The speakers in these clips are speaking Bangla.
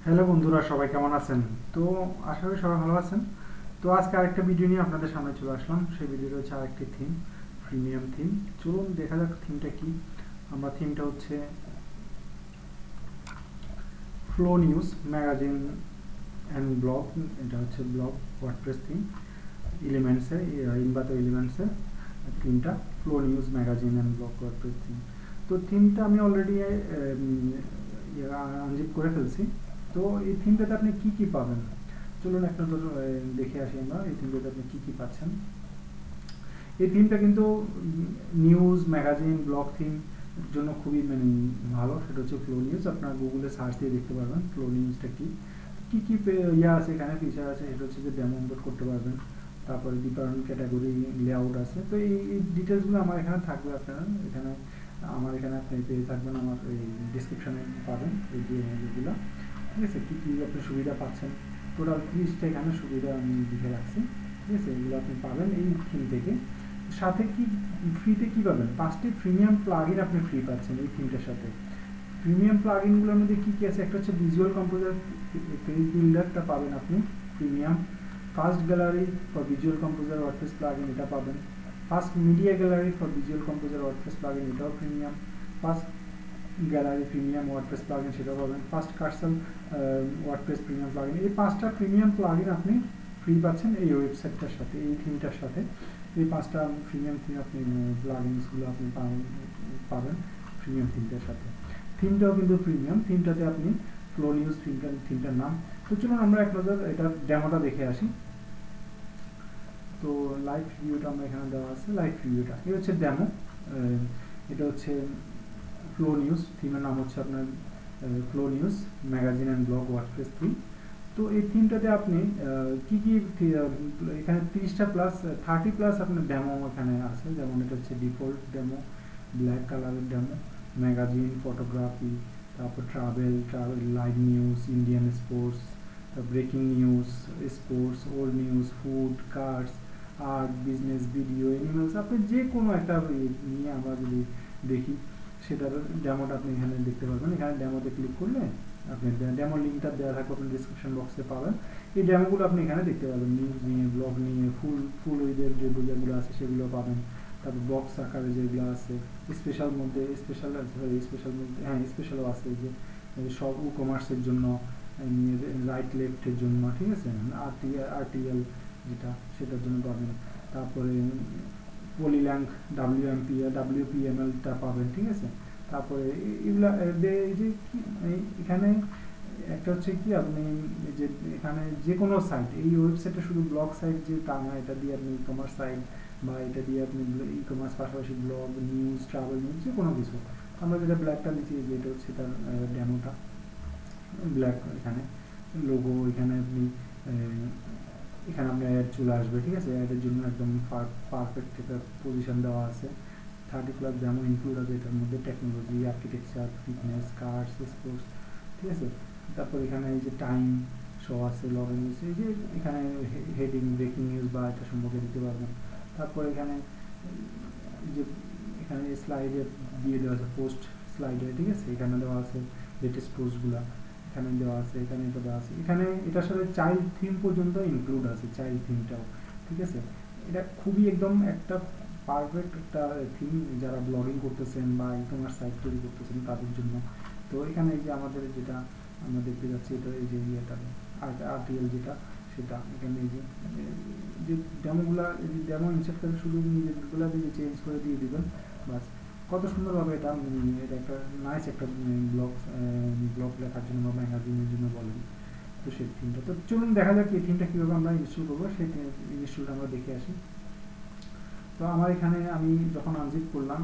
হ্যালো বন্ধুরা, সবাই কেমন আছেন? তো আশা করি সবাই ভালো আছেন। তো আজকে আরেকটা ভিডিও নিয়ে আপনাদের সামনে চলে আসলাম। সেই ভিডিওটা হচ্ছে আরেকটি থিম, প্রিমিয়াম থিম। চলুন দেখা যাক থিমটা কি। আমরা থিমটা হচ্ছে flow news magazine and blog. এটা হচ্ছে ব্লগ ওয়ার্ডপ্রেস থিম এলিমেন্টসের, ইনবাতো এলিমেন্টসের থিমটা flow news magazine and blog WordPress theme. তো থিমটা আমি অলরেডি আনজিপ করে ফেলছি। তো এই থিমটাতে আপনি কি কি পাবেন চলুন এক নজর দেখে আসি আমরা এই থিমটাতে আপনি কি কি পাচ্ছেন। এই থিমটা কিন্তু নিউজ ম্যাগাজিন ব্লগ থিম জন্য খুবই ভালো। সেটা হচ্ছে ফ্লো নিউজ। আপনার গুগলে সার্চ দিয়ে দেখতে পারবেন ফ্লো নিউজটা কি কি কি ইয়া আছে, এখানে ফিচার আছে। সেটা হচ্ছে যে ডেমো ইম্পোর্ট করতে পারবেন, তারপরে ডিফারেন্ট ক্যাটাগরি লেআউট আছে। তো এই ডিটেলসগুলো আমার এখানে থাকবে। আপনারা এখানে আমার এখানে আপনি পেয়ে থাকবেন, আমার এই ডিসক্রিপশানে পাবেন এই যেগুলো। ঠিক আছে, কী কী আপনি সুবিধা পাচ্ছেন, টোটাল 30টা এখানে সুবিধা আমি লিখে রাখছি। ঠিক আছে, এগুলো আপনি পাবেন এই থিম থেকে। সাথে কি ফ্রিতে কী পাবেন, 5টি প্রিমিয়াম প্লাগইন আপনি ফ্রি পাচ্ছেন এই থিমটার সাথে। প্রিমিয়াম প্লাগইনগুলোর মধ্যে কী কী আছে, একটা হচ্ছে ভিজুয়াল কম্পোজার পেজ বিল্ডারটা পাবেন আপনি premium. First gallery for visual composer WordPress plugin এটা পাবেন। First media gallery for visual composer WordPress plugin এটাও premium. First gallery premium WordPress plugin সেটাও পাবেন। First carousel WordPress premium plugin, এই 5টা প্রিমিয়াম প্লাগইন আপনি ফ্রি পাচ্ছেন এই ওয়েবসাইটটার সাথে, এই থিমটার সাথে। এই 5টা প্রিমিয়াম থিম আপনি প্লাগইনসগুলো আপনি পাবেন প্রিমিয়াম থিমটার সাথে। থিমটাও কিন্তু প্রিমিয়াম, থিমটাতে আপনি ফ্লো নিউজ থিমটার নাম। তো চলুন আমরা এক নজর এটা ডেমোটা দেখে আসি। তো লাইভ ভিউটা আমরা এখানে দেওয়া আছে, লাইভ ভিউটা এই হচ্ছে ডেমো। এটা হচ্ছে ফ্লো নিউজ থিমের নাম হচ্ছে আপনার flow news magazine and blog WordPress theme. তো এই থিমটাতে আপনি কি কি এখানে 30টা প্লাস 30 প্লাস আপনার ডেমো এখানে আছে। যেমন এটা হচ্ছে ডিফল্ট ডেমো, ব্ল্যাক কালারের ডেমো, ম্যাগাজিন, ফটোগ্রাফি, তারপর travel live news, Indian sports, breaking news, sports, old news, food, cars, art, business, video, animals. আপনি যে কোনো একটা নিয়ে আমরা যদি দেখি সেটার ডেমোটা আপনি এখানে দেখতে পারবেন। এখানে ডেমোতে ক্লিক করলে আপনি ডেমো লিঙ্কটা দেওয়া থাকবে, আপনি ডিসক্রিপশন বক্সে পাবেন। এই ডেমোগুলো আপনি এখানে দেখতে পাবেন, নিউজ নিয়ে, ব্লগ নিয়ে, ফুল উইদের যে যেগুলো আছে সেগুলো পাবেন। তারপর বক্স আকারে যেগুলো আছে, স্পেশাল মধ্যে স্পেশাল মধ্যে হ্যাঁ স্পেশালও আছে, যে সব ই কমার্সের জন্য, রাইট লেফটের জন্য। ঠিক আছে, আরটিএল যেটা সেটার জন্য পাবেন। তারপরে পলিল্যাঙ্ক, ডাব্লিউপিএমএলটা পাবেন। ঠিক আছে, তারপরে এগুলা এই যে এখানে একটা হচ্ছে কি আপনি যে এখানে যে কোনো সাইট, এই ওয়েবসাইটটা শুধু ব্লগ সাইট যে তা না, এটা দিয়ে আপনি ই কমার্স সাইট বা এটা দিয়ে আপনি ই কমার্স পাশাপাশি ব্লগ, নিউজ, ট্রাভেল নিউজ, যে কোনো কিছু। আমরা যেটা ব্ল্যাকটা দিচ্ছি যেটা হচ্ছে তার ডেমোটা ব্ল্যাক। এখানে লোগো, এখানে আপনি এখানে আপনার অ্যাড চলে আসবে। ঠিক আছে, অ্যাডের জন্য একদম পারফেক্ট একটা পজিশন দেওয়া আছে। 30 প্লাস ডেমো ইনক্লুড আছে এটার মধ্যে, technology, architecture, fitness, cars, sports. ঠিক আছে, তারপর এখানে এই যে টাইম শো আছে, লগ নিউজ, এই যে এখানে হেডিং, ব্রেকিং নিউজ বা এটা সম্পর্কে দিতে পারবেন। তারপর এখানে যে এখানে স্লাইডে দিয়ে দেওয়া আছে, পোস্ট স্লাইডে। ঠিক আছে, এখানে দেওয়া আছে লেটেস্ট পোস্টগুলো, এখানে দেওয়া আছে, এখানে এটা দেওয়া আছে। এখানে এটার সাথে চাইল্ড থিম পর্যন্ত ইনক্লুড আছে, চাইল্ড থিমটাও। ঠিক আছে, এটা খুবই একদম একটা পারফেক্ট একটা থিম যারা ব্লগিং করতেছেন বা ই কমার্স সাইট তৈরি করতেছেন তাদের জন্য। তো এখানে এই যে আমাদের যেটা আমরা দেখতে যাচ্ছি, এটা এই যে ইয়েটা আরটিএল যেটা, সেটা এখানে এই যে ডেমোগুলা, ডেমো ইনসার্ট করে শুধু নিজেরগুলো দিয়ে চেঞ্জ করে দিয়ে দিবেন, বাস। কত সুন্দরভাবে এটা এটা একটা নাইস একটা ব্লগ লেখার জন্য বা ম্যাগাজিনের জন্য বলেন। তো সেই থিমটা, তো চলুন দেখা যাক এই থিমটা কীভাবে আমরা ইনস্টল করবো, সেই ইনস্টলটা আমরা দেখে আসি। তো আমার এখানে আমি যখন আনজিপ করলাম,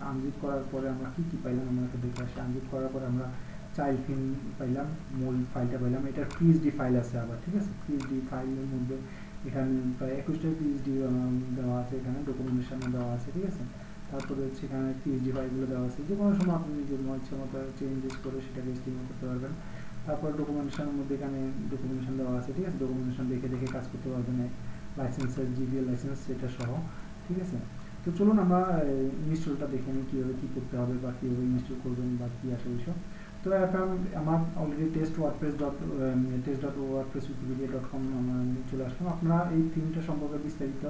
আনজিপ করার পরে আমরা কী কী পাইলাম আমরা একটা দেখে আসি। আনজিপ করার পরে আমরা চাইল্ড থিম পাইলাম, মূল ফাইলটা পাইলাম। এটার পিএইচডি ফাইল আছে আবার। ঠিক আছে, পিএইচডি ফাইলের মধ্যে এখানে প্রায় 21টা পিএইচডি দেওয়া আছে, এখানে ডকুমেন্টেশনে দেওয়া আছে। ঠিক আছে, তারপরে হচ্ছে এখানে পিএইচডি ফাইলগুলো দেওয়া আছে, যে কোনো সময় আপনি নিজের ইচ্ছে মতো চেঞ্জেস করে সেটাকে এস্টিমেট করতে পারবেন। তারপর ডকুমেন্টেশনের মধ্যে এখানে ডকুমেন্টেশন দেওয়া আছে। ঠিক আছে, ডকুমেন্টেশন দেখে দেখে কাজ করতে পারবেন, লাইসেন্সের জিবিএল লাইসেন্স সেটা সহ। ঠিক আছে, তো চলুন আমরা ইনস্টলটা দেখে নিই কীভাবে কী করতে হবে বা কীভাবে ইনস্টল করবেন বা কী আসে ওইসব। তো এখন আমার অলরেডি test.wordpress.wikipedia.com চলে আসলাম। আপনারা এই থিমটা সম্পর্কে বিস্তারিত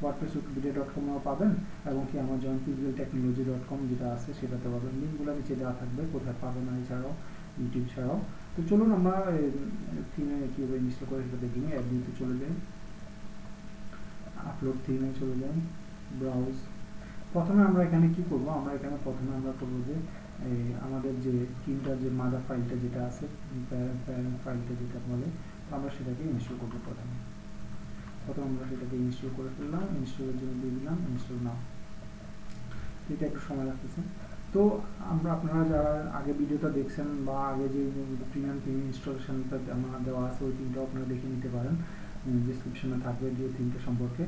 wordpress.wikipedia.com পাবেন, এবং কি আমার jointphysical.technology.com যেটা আছে সেটাতে পাবেন। লিঙ্কগুলো নিচে দেওয়া থাকবে, কোথায় পাবেন এছাড়াও ইউটিউব ছাড়াও। তো চলুন আমরা থিমে কীভাবে ইনস্টল করে সেটা দেখি। অ্যাডমিতে চলে যাই, আপলোড থিমে চলে যাই, ব্রাউজ। প্রথমে আমরা এখানে কি করব, প্রথমে আমরা করব যে আমাদের যে থিমটার যে মাদার ফাইলটা যেটা আছে, প্যারেন্ট ফাইলটা যেটা বলে, তো আমরা সেটাকে ইনস্টল করব। প্রথমে আমরা সেটাকে ইনস্টল করে ফেললাম, ইনস্টলের জন্য দিয়ে দিলাম ইনস্টল নাও। এটা একটু সময় লাগতেছে। তো আপনারা যারা আগে ভিডিওটা দেখছেন বা আগে যে প্রিমিয়াম থিম ইনস্টলেশনটা আমার দেওয়া আছে ওই থিমটাও আপনারা দেখে নিতে পারেন, ডিসক্রিপশনে থাকবে যে থিমটা সম্পর্কে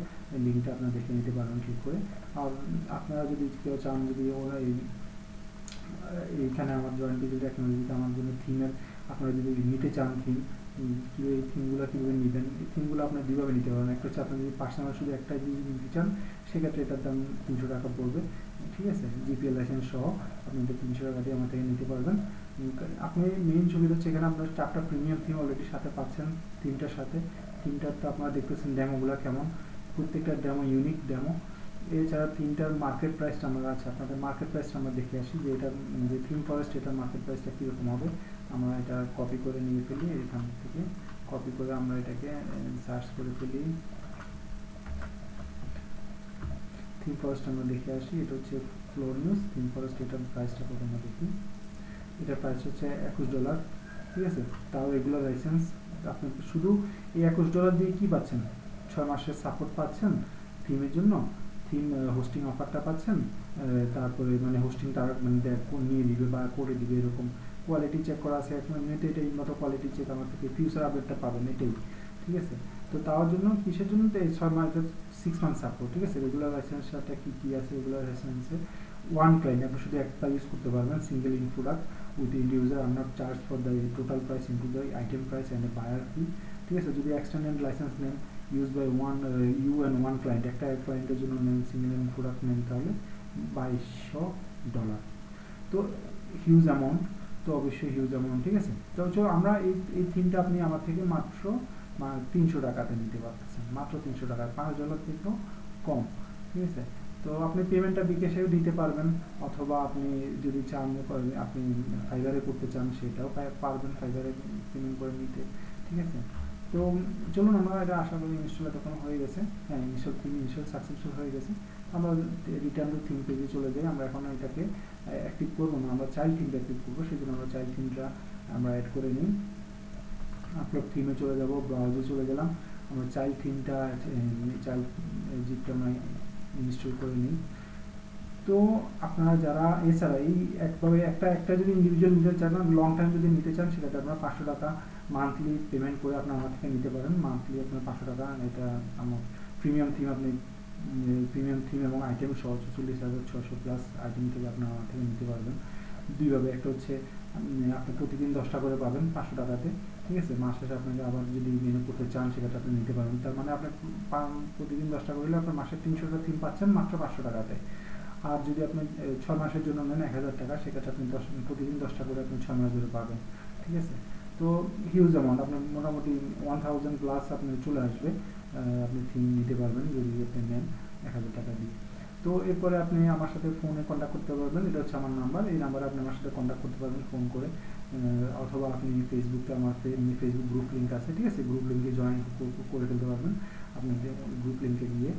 লিঙ্কটা আপনারা দেখে নিতে পারেন ক্লিক করে। আর আপনারা যদি কেউ চান, যদি ওরা এইখানে আমার জয়েন্ট টেকনোলজিতে আমার জন্য থিমের আপনারা যদি নিতে চান থিম, কীভাবে এই থিমগুলো কীভাবে নেবেন, এই থিমগুলো আপনার দুইভাবে নিতে পারেন। একটা হচ্ছে আপনি যদি পার্সোনাল শুধু একটা যদি নিতে চান সেক্ষেত্রে এটার দাম 300 টাকা পড়বে, ঠিক আছে, জিপিএল লাইসেন্স সহ আপনি এটা 300 টাকা দিয়ে আমার থেকে নিতে পারবেন। আপনি মেইন সুবিধা হচ্ছে এখানে আপনার 4টা প্রিমিয়াম থিম অলরেডি সাথে পাচ্ছেন। থিমটার সাথে থিমটার তো আপনারা দেখতেছেন ডেমোগুলো কেমন, প্রত্যেকটা ডেমো ইউনিক ডেমো। এছাড়া থিমটার মার্কেট প্রাইসটা আমরা আছে, আপনাদের মার্কেট প্রাইসটা আমরা দেখে আসি যে এটা যে থিম ফরেস্ট এটার মার্কেট প্রাইসটা কীরকম হবে। আমরা এটা কপি করে নিয়ে ফেলি, এখান থেকে কপি করে আমরা এটাকে সার্চ করে ফেলি। থিম ফরেস্ট আমরা দেখে আসি, এটা হচ্ছে FlowNews থিম ফরেস্ট। এটার প্রাইসটা কত আমরা দেখি, এটার প্রাইস হচ্ছে $21, ঠিক আছে, তাও রেগুলার লাইসেন্স। আপনি শুধু এই $21 দিয়ে কি পাচ্ছেন, 6 মাসের সাপোর্ট পাচ্ছেন থিমের জন্য, থিম হোস্টিং অফারটা পাচ্ছেন, তারপরে মানে হোস্টিং তারা মানে নিয়ে দিবে বা করে দিবে, এরকম কোয়ালিটি চেক করা আছে। এখন এমনিতে এটা উন্নত কোয়ালিটি চেক আমার থেকে ফিউচার আপডেটটা পাবেন এটাই, ঠিক আছে। তো তার জন্য কিসের জন্য, তো এই 6 মাসের 6 মান্থ সাপোর্ট, ঠিক আছে। রেগুলার লাইসেন্সটা কী আছে, রেগুলার লাইসেন্সে ওয়ান ক্লায়েন্ট আপনি শুধু একটা ইউজ করতে পারবেন, single end product with end user আর not charge for the total price into the item price and buyer fee, ঠিক আছে। যদি এক্সটেন্ডেড লাইসেন্স নেন use by you and one client, একটা ক্লায়েন্টের জন্য নেন, সিঙ্গেল ইন প্রোডাক্ট নেন, তাহলে $2200। তো হিউজ অ্যামাউন্ট, তো অবশ্যই হিউজ অ্যামাউন্ট, ঠিক আছে। তো আমরা এই থিমটা আপনি আমার থেকে মাত্র 300 টাকাতে নিতে পারতেছেন, মাত্র 300 টাকা, $5 থেকেও কম, ঠিক আছে। তো আপনি পেমেন্টটা বিকাশেও দিতে পারবেন, অথবা আপনি যদি চান আপনি ফাইবারে করতে চান সেটাও পারবেন, ফাইবারে পেমেন্ট করে নিতে, ঠিক আছে। তো চলুন আমরা এটা আশা করি ইনস্টল তখন হয়ে গেছে। হ্যাঁ, ইনস্টল সাকসেসফুল হয়ে গেছে। আমরা রিটার্ন টু থিম পেজে চলে যাই। আমরা এখন এটাকে অ্যাক্টিভ করবো না, আমরা চাইল্ড থিমটা অ্যাক্টিভ করবো, সেই জন্য আমরা চাইল্ড থিমটা আমরা অ্যাড করে নিই। আপলোড থিমে চলে যাব, ব্রাউজে চলে গেলাম, আমরা চাইল্ড থিমটা চাইল্ড জিপটা আমরা ইনস্টল করে নিই। তো আপনারা যারা এছাড়া এই একভাবে একটা যদি ইন্ডিভিজুয়াল নিতে চান, লং টাইম যদি নিতে চান, সেটাতে আপনারা 500 টাকা মান্থলি পেমেন্ট করে আপনার আমার থেকে নিতে পারেন। মান্থলি আপনার 500 টাকা, এটা আমার প্রিমিয়াম থিম, আপনি প্রিমিয়াম থিম এবং আইটেম সহ 44,600 প্লাস আইটেম থেকে আপনার আমার থেকে নিতে পারবেন দুইভাবে। একটা হচ্ছে আপনি প্রতিদিন 10টা করে পাবেন 500 টাকাতে, ঠিক আছে। মাস শেষে আপনাকে আবার যদি মেনু করতে চান সেটা আপনি নিতে পারবেন। তার মানে আপনি প্রতিদিন 10টা করলে আপনার মাসে 300টা থিম পাচ্ছেন মাত্র 500 টাকাতে। আর যদি আপনি 6 মাসের জন্য নেন 1000 টাকা, সেক্ষেত্রে আপনি প্রতিদিন 10টা করে আপনি 6 মাস ধরে পাবেন, ঠিক আছে। তো হিউজ অ্যামাউন্ট, আপনার মোটামুটি 1000 প্লাস আপনি চলে আসবে, আপনি থিম নিতে পারবেন যদি আপনি নেন 1000 টাকা দিয়ে। তো এরপরে আপনি আমার সাথে ফোনে কন্ট্যাক্ট করতে পারবেন, এটা হচ্ছে আমার নাম্বার, এই নাম্বারে আপনি আমার সাথে কন্ট্যাক্ট করতে পারবেন ফোন করে, অথবা আপনি ফেসবুকে আমার ফেসবুক গ্রুপ লিঙ্ক আছে, ঠিক আছে, গ্রুপ লিঙ্কে জয়েন করে ফেলতে পারবেন আপনি গ্রুপ লিঙ্কে গিয়ে।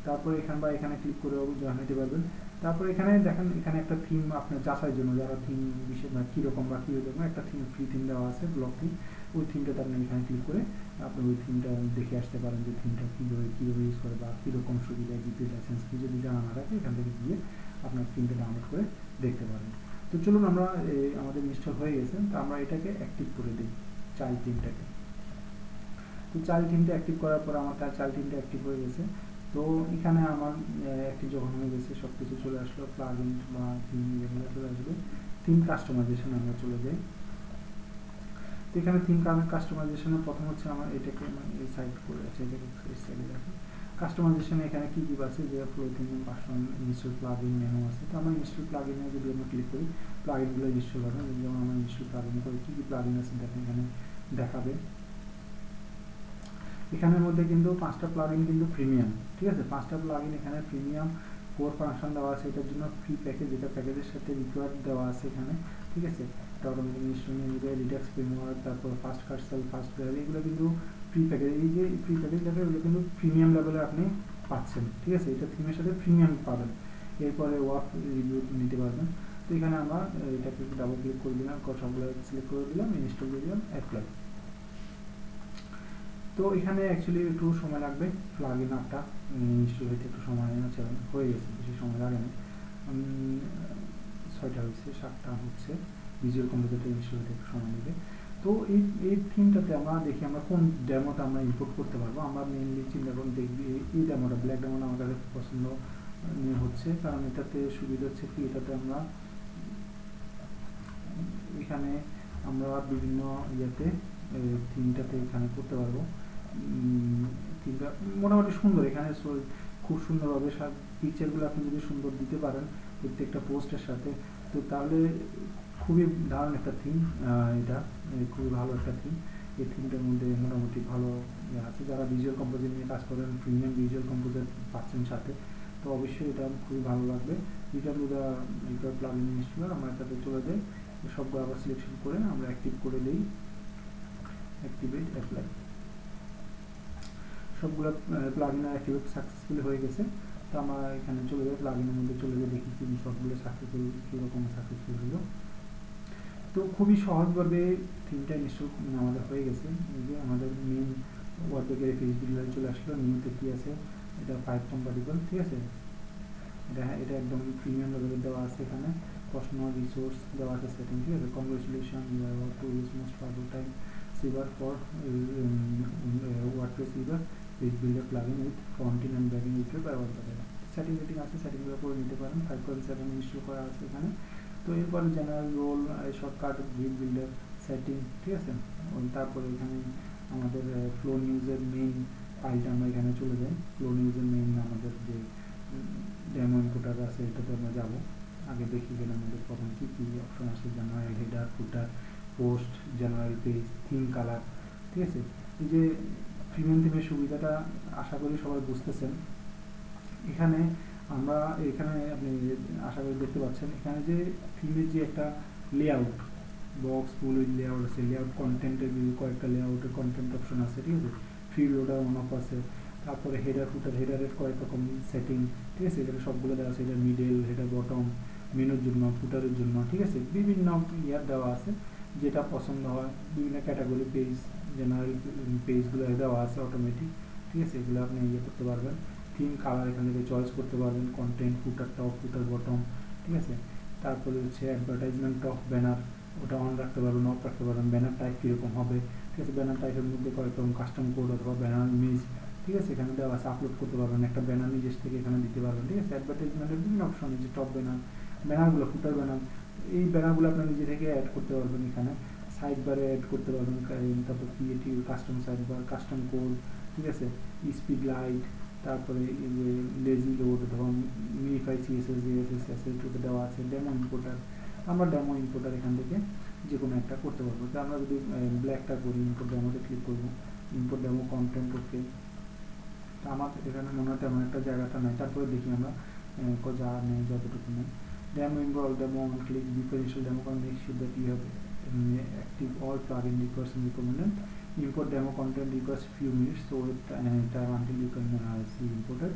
তারপরে এখানে ক্লিক করে জয়েন হতে পারবেন। তারপরে এখানে দেখেন, এখানে একটা থিম আপনার যাচাইয়ের জন্য, যারা থিম বিশেষ কীরকম বা কীরকম একটা থিম ফ্রি থিম দেওয়া আছে, ব্লক থিম, ওই থিমটাতে আপনি এখানে ক্লিক করে আপনি ওই থিমটা দেখে আসতে পারেন যে থিমটা কীভাবে ইউজ করে বা কীরকম সুবিধা, জিপি লাইসেন্স কি যদি জানা না থাকে এখান থেকে গিয়ে আপনার থিমটা ডাউনলোড করে দেখতে পারেন। তো চলুন আমরা আমাদের ইনস্টল হয়ে গেছে, তো আমরা এটাকে অ্যাক্টিভ করে দিই চাইল্ড থিমটাকে। তো চাইল্ড থিমটা অ্যাক্টিভ করার পর আমার চাইল্ড থিমটা অ্যাক্টিভ হয়ে গেছে। তো এখানে আমার অ্যাক্টিভ যখন হয়ে গেছে সব কিছু চলে আসলো, প্লাগইন বা থিম এগুলো চলে আসবে। থিম কাস্টমাইজেশন আমরা চলে যাই। তো এখানে থিম কাস্টমাইজেশনের প্রথম হচ্ছে আমার এটাকে এই সাইড করে আছে, এটাকে এই সাইডে রাখি। কাস্টমাইজেশনে এখানে কী আছে যে flow theme, personal install plugin menu আছে। তো আমরা ইনস্টল প্লাগইনে যদি আমরা ক্লিক করি, প্লাগইনগুলো ইনস্টল হবে। যেমন আমরা ইনস্টল প্লাগইন করে কী কী প্লাগইন আছে দেখেন এখানে দেখাবে। এখানের মধ্যে কিন্তু 5টা প্লাগইন কিন্তু প্রিমিয়াম, ঠিক আছে। 5টা প্লাগইন এখানে প্রিমিয়াম কোর ফাংশন দেওয়া আছে, এটার জন্য ফ্রি প্যাকেজ, এটা প্যাকেজের সাথে রিকোয়ার্ড দেওয়া আছে এখানে, ঠিক আছে। এটা অটোমেটিক ইনস্টল নিয়ে লিডাক্স ফ্রেমওয়ার্ক, তারপর ফাস্ট কার্সেল, ফাস্ট গ্রাইড, এগুলো কিন্তু ফ্রি প্যাকেজ। এই যে ফ্রি প্যাকেজ দেখে এগুলো কিন্তু প্রিমিয়াম লেভেলে আপনি পাচ্ছেন, ঠিক আছে। এটা থিমের সাথে প্রিমিয়াম পাবেন। এরপরে ওয়ার্ক রিভিউ নিতে পারবেন। তো এখানে আমরা এটাকে ডাবল ক্লিক করে দিলাম, সবগুলো সিলেক্ট করে দিলাম, ইনস্টল দিয়ে দিলাম, অ্যাপ্লাই। তো এখানে অ্যাকচুয়ালি একটু সময় লাগবে, প্লাগইন আপটা ইনস্টল হইতে একটু সময় আছে, হয়ে গেছে, বেশি সময় লাগে না। 6টা হয়েছে, 7টা হচ্ছে। ভিজুয়াল কম্পোজারটা ইনস্টল হতে একটু সময় নেবে। তো এই থিমটাতে আমরা দেখি আমরা কোন ডেমোটা আমরা ইম্পোর্ট করতে পারবো। আমরা মেইনলি চিন্তা করুন দেখবি এই ডেমোটা, ব্ল্যাক ডেমোটা আমার কাছে পছন্দ হচ্ছে, কারণ এটাতে সুবিধা হচ্ছে কি, এটাতে আমরা এখানে আমরা বিভিন্ন ইয়েতে থিমটাতে এখানে করতে পারবো। থিমটা মোটামুটি সুন্দর, এখানে খুব সুন্দরভাবে পিকচারগুলো আপনি যদি সুন্দর দিতে পারেন প্রত্যেকটা পোস্টের সাথে, তো তাহলে খুবই দারুণ একটা থিম। এটা খুবই ভালো একটা থিম। এই থিমটার মধ্যে মোটামুটি ভালো আছে। যারা ভিজুয়াল কম্পোজার নিয়ে কাজ করেন, প্রিমিয়াম ভিজুয়াল কম্পোজার পাচ্ছেন সাথে, তো অবশ্যই এটা খুবই ভালো লাগবে। Return to the required plugin installer, আমরা এটাতে চলে যাই, সবগুলো আবার সিলেকশন করে আমরা অ্যাক্টিভ করে দিই, অ্যাক্টিভেট, অ্যাপ্লাই। সবগুলো প্লাগইন অ্যাক্টিভেট সাকসেসফুলি হয়ে গেছে। তো আমরা এখানে চলে যাই, প্লাগইনের মধ্যে চলে যাই, দেখি সবগুলো সাকসেসফুল কীরকম সাকসেসফুল হলো। তো খুবই সহজভাবে থিমটা ইনস্টল আমাদের হয়ে গেছে। এই যে আমাদের মেন ওয়ার্ডপ্রেসের পেজ বিল্ডারে চলে আসলো। নিউতে কী আছে, এটা 5 কম্পাটিবল, ঠিক আছে। এটা একদম প্রিমিয়াম লেভেলের দেওয়া আছে। এখানে প্রশ্ন রিসোর্স দেওয়া আছে, সেটিং, ঠিক আছে। Congratulation, you are about to use most powerful time saver for WordPress user page builder plugin with front end back end YouTube ব্যবহার করে। সেটিং আছে, সেটিংগুলো করে নিতে পারেন। 5.7 ইনস্টল করা আছে এখানে। তো এরপরে general role, shortcut, grid builder, setting, ঠিক আছে। তারপরে এখানে আমাদের ফ্লো নিউজের মেইন ফাইলটা আমরা এখানে চলে যাই। ফ্লো নিউজের মেইন আমাদের যে ডেমো ইনপুটার আছে এটাতে আমরা যাব। আগে দেখি গেলে আমাদের প্রথম কী কী অপশন আছে, general, header, footer, post, general page, theme colour, ঠিক আছে। এই যে প্রিমিয়াম থিমের সুবিধাটা আশা করি সবাই বুঝতেছেন। এখানে আমরা এখানে আপনি আশা করি দেখতে পাচ্ছেন, এখানে যে থিমের যে একটা লেআউট বক্স, ফুল লেআউট আছে, লেআউট কন্টেন্টের কয়েকটা লেআউটের কন্টেন্ট অপশন আছে, ঠিক আছে। ফ্রি লোডার অন অফ আছে। তারপরে হেডার, ফুটার, হেডারের কয়েক রকম সেটিং, ঠিক আছে। এখানে সবগুলো দেওয়া আছে, হেডার মিডল, হেডার বটম, মেনুর জন্য, ফুটারের জন্য, ঠিক আছে। বিভিন্ন ইয়ার দেওয়া আছে, যেটা পছন্দ হয়। বিভিন্ন ক্যাটাগরি পেজ, জেনারেল পেজগুলো দেওয়া আছে অটোমেটিক, ঠিক আছে। এগুলো আপনি ইয়ে করতে পারবেন। থিম কালার এখান থেকে চয়েস করতে পারবেন, কন্টেন্ট, ফুটার টপ, ফুটার বটম, ঠিক আছে। তারপরে হচ্ছে অ্যাডভার্টাইজমেন্ট টপ, ব্যানার, ওটা অন রাখতে পারবেন, অফ রাখতে পারবেন। ব্যানার টাইপ কীরকম হবে, ঠিক আছে। ব্যানার টাইপের মধ্যে কয়েক রকম কাস্টম কোড অথবা ব্যানার ইমেজ, ঠিক আছে, এখানে দেওয়া আছে। আপলোড করতে পারবেন, একটা ব্যানার নিজের থেকে এখানে দিতে পারবেন, ঠিক আছে। অ্যাডভার্টাইজমেন্টের বিভিন্ন অপশন আছে, টপ ব্যানার, ব্যানারগুলো, ফুটার ব্যানার, এই ব্যানারগুলো আপনার নিজে থেকে অ্যাড করতে পারবেন এখানে। সাইড বারে অ্যাড করতে পারবেন, তারপর creative, custom side bar, custom code, ঠিক আছে। স্পিড লাইট, তারপরে লেজি লোড অথবা মিনিফাই সিএসএস, জিএসএস ওটা দেওয়া আছে। ডেমো ইম্পোর্টার, আমরা ডেমো ইম্পোর্টার এখান থেকে যে কোনো একটা করতে পারবো। তো আমরা যদি ব্ল্যাকটা করি, ইম্পোর্ট ডেমোতে ক্লিক করবো, ইম্পোর্ট ডেমো কন্টেন্ট, ওকে। তো আমার এখানে মনে হয় তেমন একটা জায়গাটা নেই। তারপরে দেখি আমরা যা নেই, যতটুকু নেই। Demo involve demo on click before initial demo can make sure that you have active all plugin requests and recommended. Import demo content requires few minutes, so wait time until you can see imported.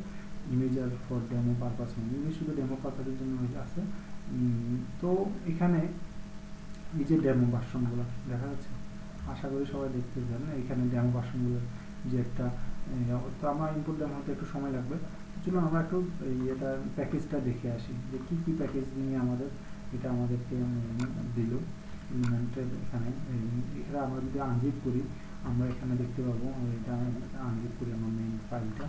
Image are for demo purpose only. Image শুধু demo purpose এর জন্য আছে। তো এখানে এই যে ডেমো ভার্সনগুলো দেখা যাচ্ছে, আশা করি সবাই দেখতে পাবেন। এখানে ডেমো ভার্সনগুলোর যে একটা, তো আমার ইনপুট ডেমো হতে একটু সময় লাগবে। চলুন আমরা একটু এটা প্যাকেজটা দেখে আসি, যে কী কী প্যাকেজ নিয়ে আমাদের এটা আমাদেরকে দিল এলিমেন্টের। এখানে এখানে আমরা যদি আনজিপ করি, আমরা এখানে দেখতে পাবো, এটা আনজিপ করি আমার মেইন ফাইলটা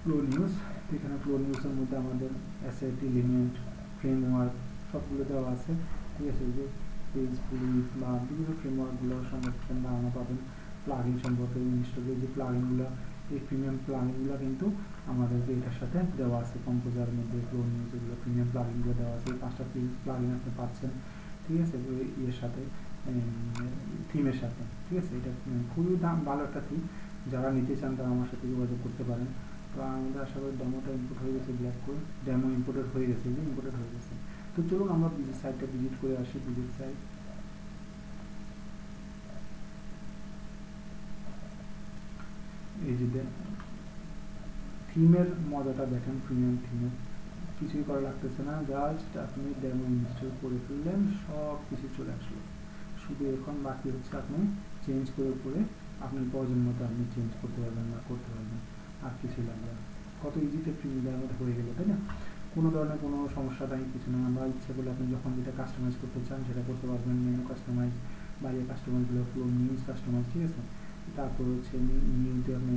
ফ্লো নিউজ। এখানে ফ্লো নিউজের মধ্যে আমাদের অ্যাসেট, এলিমেন্ট, ফ্রেমওয়ার্ক সবগুলো দেওয়া আছে, ঠিক আছে। যে পেজগুলি বা বিভিন্ন ফ্রেমওয়ার্কগুলো সম্পর্কে ধারণা পাবেন। প্লাগইন সম্পর্কে ইনস্টল যে প্লাগইনগুলো এই প্রিমিয়াম প্লাগইনগুলো কিন্তু আমাদের এটার সাথে দেওয়া আছে, কম্পোজার মধ্যে FlowNews এগুলো প্রিমিয়াম প্লাগইনগুলো দেওয়া আছে। এই 5টা প্লাগইন আপনি পাচ্ছেন, ঠিক আছে, এর সাথে থিমের সাথে, ঠিক আছে। এটা খুবই ভালো একটা থিম, যারা নিতে চান তারা আমার সাথে যোগাযোগ করতে পারেন। তো আমাদের আশা করি ডেমোটা ইনপুট হয়ে গেছে, ব্ল্যাক করে ডেমো ইম্পোর্টেড হয়ে গেছে, যে ইম্পোর্টেড হয়ে গেছে। তো চলুন আমরা সাইটটা ভিজিট করে আসি, ভিজিট সাইট। এই যে থিমের মজাটা দেখেন, প্রিমিয়াম থিমের কিছুই করা লাগতেছে না, জাস্ট আপনি ডেমো ইনস্টল করে ফেললেন, সব কিছু চলে আসলো। শুধু এখন বাকি হচ্ছে আপনি চেঞ্জ করে আপনার প্রয়োজন মতো আপনি চেঞ্জ করতে পারবেন বা করতে পারবেন, আর কিছু লাগবে না। কত ইজিতে প্রিমিয়ামের মধ্যে হয়ে গেল, তাই না? কোনো ধরনের কোনো সমস্যা নাই, কিছু নেই। আমরা ইচ্ছে করলে আপনি যখন যেটা কাস্টমাইজ করতে চান সেটা করতে পারবেন। মেনু কাস্টমাইজ, বাইরে কাস্টমাইজগুলো, FlowNews কাস্টমাইজ, ঠিক আছে। তারপর হচ্ছে নিউতে আপনি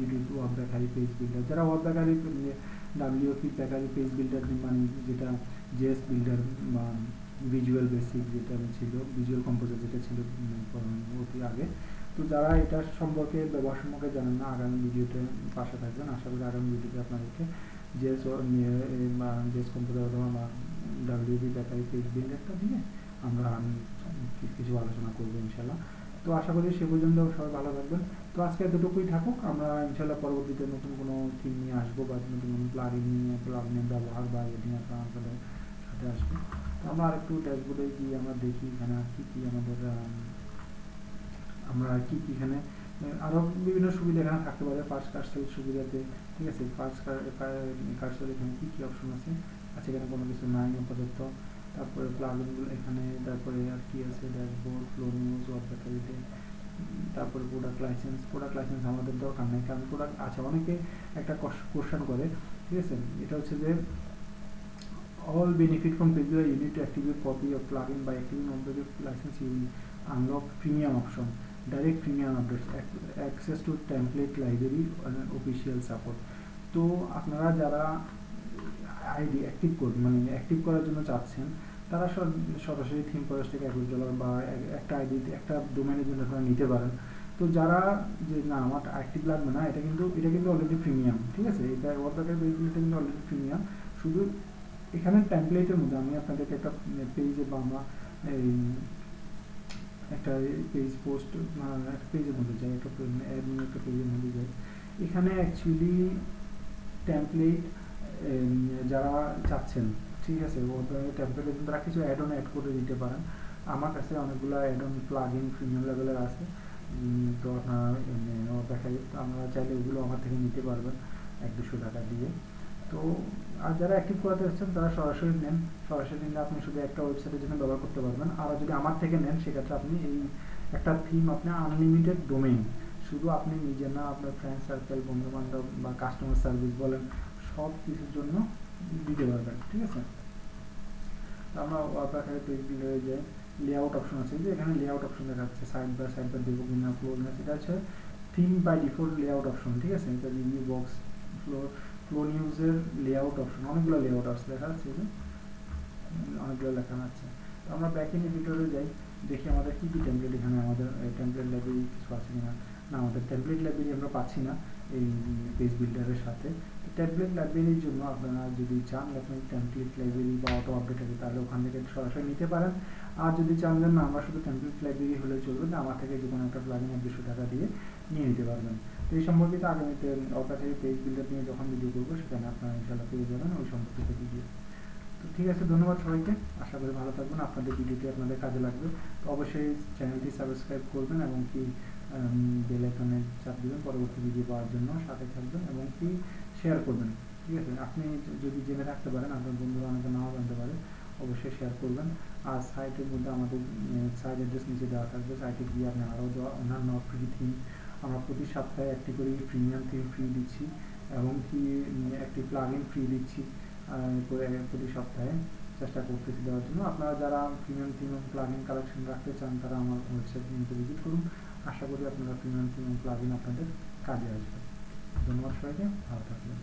edit web bakery page builder, যারা web bakery WP bakery page builder মানে যেটা জেএস বিল্ডার বা ভিজুয়াল বেসিক যেটা ছিল, ভিজুয়াল কম্পোজার যেটা ছিল অতি আগে, তো যারা এটা সম্পর্কে ব্যবহার সম্পর্কে জানেন না, আগামী ভিডিওতে পাশে থাকবেন। আশা করি আগামী ভিডিওতে আপনাদেরকে জেএস কম্পোজার অথবা WP ব্যাকারি পেজ বিল্ডারটা দিয়ে আমরা কিছু আলোচনা করবো ইনশাল্লাহ। তো আশা করি সে পর্যন্ত সবাই ভালো থাকবেন। তো আজকে এতটুকুই থাকুক, আমরা ইনশাল্লাহ পরবর্তীতে নতুন কোনো থিম নিয়ে আসবো বা নতুন কোনো প্লাগইনের ব্যবহার বা এডিটিং আপনাদের সাথে আসবে। তো আমরা আরেকটু ড্যাশবোর্ডে গিয়ে আমরা দেখি এখানে কি কি আমাদের আমরা কি কি এখানে আরও বিভিন্ন সুবিধা এখানে থাকতে পারে। ফার্স্ট কার্সর সুবিধাতে, ঠিক আছে, ফার্স্ট কার্সর এখানে কী কী অপশন আছে, আচ্ছা এখানে কোনো কিছু নাই আপাতত। তারপরে প্লাগইনগুলো এখানে, তারপরে আর কি আছে, ড্যাশবোর্ড, FlowNews, ওয়েব ব্যাকারিতে, তারপরে প্রোডাক্ট লাইসেন্স আমাদের দরকার নেই, কারণ প্রোডাক্ট আছে। অনেকে একটা কোশ্চেন করে, ঠিক আছে, এটা হচ্ছে যে all benefit from Pagure, you need to activate copy of plugin by activating operative license. You will unlock premium option, direct premium updates, access to template library and official support. তো আপনারা যারা আইডি অ্যাক্টিভ করবেন, মানে অ্যাক্টিভ করার জন্য চাচ্ছেন, তারা সরাসরি থিম ফরেস্ট থেকে $21 বা একটা আইডি একটা ডোমেনের জন্য আপনারা নিতে পারেন। তো যারা যে না আমার অ্যাক্টিভ লাগবে না, এটা কিন্তু অলরেডি প্রিমিয়াম, ঠিক আছে, এটা ওয়ার্ডপ্রেসের পেজগুলোটা কিন্তু অলরেডি প্রিমিয়াম। শুধু এখানে টেমপ্লেটের মধ্যে আমি আপনাদেরকে একটা পেজে বা আমরা এই একটা পেজ পোস্ট একটা পেজের মধ্যে যাই, একটা পেজের মধ্যে যাই। এখানে অ্যাকচুয়ালি টেমপ্লেট যারা চাচ্ছেন, ঠিক আছে, টেমপ্লেটের জন্য তারা কিছু অ্যাড করে দিতে পারেন। আমার কাছে অনেকগুলো অ্যাড অন প্লাগইন প্রিমিয়াম লেভেলের আছে, তো আপনারা দেখাই, আপনারা চাইলে ওগুলো আমার থেকে নিতে পারবেন 100-200 টাকা দিয়ে। তো আর যারা অ্যাক্টিভ করাতে চাচ্ছেন তারা সরাসরি নেন, সরাসরি নিলে আপনি শুধু একটা ওয়েবসাইটের জন্য ব্যবহার করতে পারবেন। আর যদি আমার থেকে নেন সেক্ষেত্রে আপনি এই একটা থিম আপনি আনলিমিটেড ডোমেইন, শুধু আপনি নিজে না, আপনার ফ্রেন্ড সার্কেল, বন্ধু বান্ধব বা কাস্টমার সার্ভিস বলেন, সব কিছুর জন্য দিতে পারবেন, ঠিক আছে। তো আমরা ওয়ার্ডপ্রেসের পেজ বিল্ডারে যাই, লেআউট অপশন আছে, যে এখানে লেআউট অপশন দেখা যাচ্ছে, সাইড বাই দেবো কিনা, FlowNews, এটা হচ্ছে theme by default layout option, ঠিক আছে। এটা রিভিউ বক্স, FlowNews-এর লেআউট অপশন, অনেকগুলো লেআউট আছে দেখা যাচ্ছে, যে অনেকগুলো লেখা আছে। তো আমরা ব্যাকএন্ড এডিটরে যাই, দেখি আমাদের কী কী টেমপ্লেট, এখানে আমাদের টেমপ্লেট লাইব্রেরি কিছু আছে কিনা। না, আমাদের টেমপ্লেট লাইব্রেরি আমরা পাচ্ছি না এই পেজ বিল্ডারের সাথে। তো টেমপ্লেট লাইব্রেরির জন্য আপনারা যদি চান আপনি টেমপ্লেট লাইব্রেরি বা অটো আপডেট আছে, তাহলে ওখান থেকে সরাসরি নিতে পারেন। আর যদি চান যে না আমরা শুধু টেমপ্লেট লাইব্রেরি হলে চলবে না, আমার থেকে যে কোনো একটা প্লাগইন 200 টাকা দিয়ে নিয়ে নিতে পারবেন। তো এই সম্পর্কিত আগামীতে ওয়ার্ডপ্রেসের পেজ বিল্ডার নিয়ে যখন ভিডিও করবো সেখানে আপনারা ইনশাআল্লাহ পেয়ে যাবেন ওই সম্পর্কিত ভিডিও। তো ঠিক আছে, ধন্যবাদ সবাইকে, আশা করি ভালো থাকবেন, আপনাদের ভিডিওটি আপনাদের কাজে লাগবে। তো অবশ্যই চ্যানেলটি সাবস্ক্রাইব করবেন এবং কি বেল আইকনে চাপ দিবেন পরবর্তী ভিডিও পাওয়ার জন্য, সাথে থাকবেন এবং কি শেয়ার করবেন, ঠিক আছে। আপনি যদি জেনে রাখতে পারেন, আপনার বন্ধুরা অনেকে নাও জানতে পারে, অবশ্যই শেয়ার করবেন। আর সাইটের মধ্যে আমাদের সাইট অ্যাড্রেস নিচে দেওয়া থাকবে, সাইটে গিয়ে আপনি আরও অন্যান্য ফ্রি থিম, আমরা প্রতি সপ্তাহে একটি করে প্রিমিয়াম থিম ফ্রি দিচ্ছি এবং কি একটি প্লাগইন ফ্রি দিচ্ছি প্রতি সপ্তাহে, চেষ্টা করতেছি দেওয়ার জন্য। আপনারা যারা প্রিমিয়াম থিম এবং প্লাগইন কালেকশন রাখতে চান তারা আমার ওয়েবসাইট নিতে ভিজিট করুন। আশা করি আপনারা প্রিমিয়াম থিম এবং প্লাগইন আপনাদের কাজে আসবে। ধন্যবাদ সবাইকে, ভালো থাকবেন।